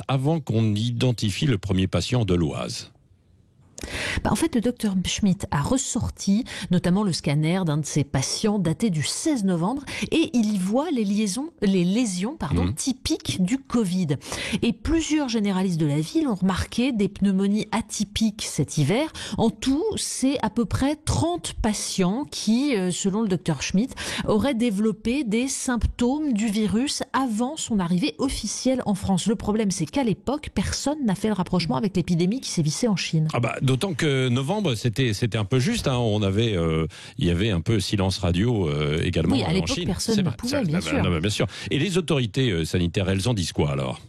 avant qu'on identifie le premier patient de l'Oise. En fait, le docteur Schmitt a ressorti notamment le scanner d'un de ses patients daté du 16 novembre et il y voit les lésions typiques du Covid. Et plusieurs généralistes de la ville ont remarqué des pneumonies atypiques cet hiver. En tout, c'est à peu près 30 patients qui, selon le docteur Schmitt, auraient développé des symptômes du virus avant son arrivée officielle en France. Le problème, c'est qu'à l'époque, personne n'a fait le rapprochement avec l'épidémie qui sévissait en Chine. D'autant que novembre, c'était un peu juste. Il y avait un peu silence radio également en Chine. Oui, à l'époque, personne ne pouvait, bien sûr. Bien sûr. Et les autorités sanitaires, elles en disent quoi alors ?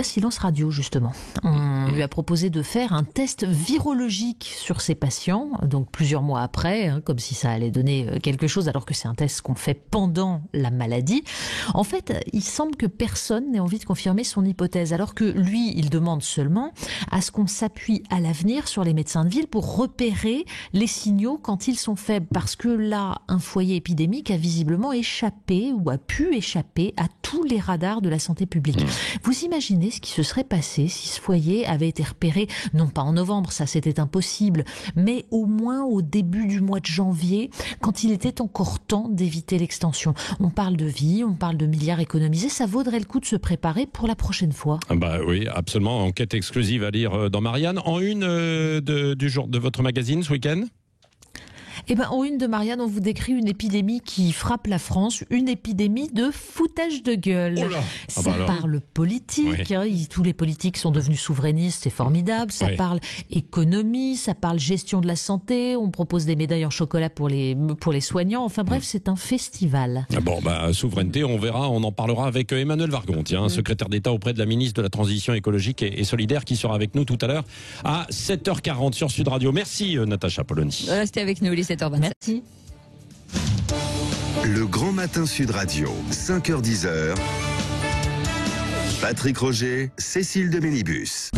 Silence radio, justement. On lui a proposé de faire un test virologique sur ses patients, donc plusieurs mois après, comme si ça allait donner quelque chose, alors que c'est un test qu'on fait pendant la maladie. En fait, il semble que personne n'ait envie de confirmer son hypothèse, alors que lui, il demande seulement à ce qu'on s'appuie à l'avenir sur les médecins de ville pour repérer les signaux quand ils sont faibles, parce que là, un foyer épidémique a visiblement échappé ou a pu échapper à tous les radars de la santé publique. Vous imaginez ce qui se serait passé si ce foyer avait été repéré, non pas en novembre, ça c'était impossible, mais au moins au début du mois de janvier, quand il était encore temps d'éviter l'extension. On parle de vie, on parle de milliards économisés, ça vaudrait le coup de se préparer pour la prochaine fois. Oui, absolument. Enquête exclusive à lire dans Marianne. En une du jour de votre magazine ce week-end ? En une de Marianne, on vous décrit une épidémie qui frappe la France, une épidémie de foutage de gueule. Ça parle politique, tous les politiques sont devenus souverainistes, c'est formidable. Ça parle économie, ça parle gestion de la santé, on propose des médailles en chocolat pour les soignants. Enfin bref, c'est un festival. Souveraineté, on verra, on en parlera avec Emmanuel Vargon, secrétaire d'État auprès de la ministre de la Transition écologique et solidaire, qui sera avec nous tout à l'heure à 7h40 sur Sud Radio. Merci Natacha Polony. Restez avec nous, 7h27. Merci. Le Grand Matin Sud Radio, 5h-10h. Patrick Roger, Cécile de Ménibus.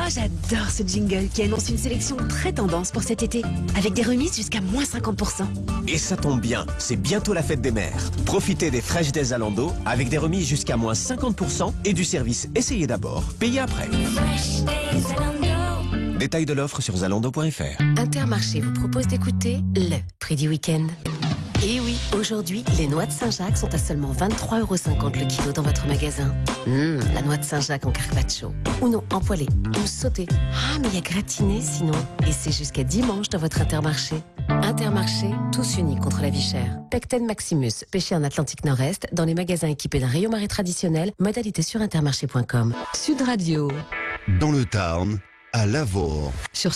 J'adore ce jingle qui annonce une sélection très tendance pour cet été, avec des remises jusqu'à moins 50%. Et ça tombe bien, c'est bientôt la fête des mères. Profitez des Fresh Days Zalando avec des remises jusqu'à moins 50% et du service essayez d'abord, payez après. Détail de l'offre sur zalando.fr. Intermarché vous propose d'écouter le prix du week-end. Et oui, aujourd'hui, les noix de Saint-Jacques sont à seulement 23,50 € le kilo dans votre magasin. La noix de Saint-Jacques en carpaccio. Ou non, en poêlée, ou sautée. Mais il y a gratiné sinon. Et c'est jusqu'à dimanche dans votre Intermarché. Intermarché, tous unis contre la vie chère. Pecten Maximus, pêché en Atlantique Nord-Est, dans les magasins équipés d'un rayon marais traditionnel. Modalité sur intermarché.com. Sud Radio. Dans le Tarn, à Lavaur. Sur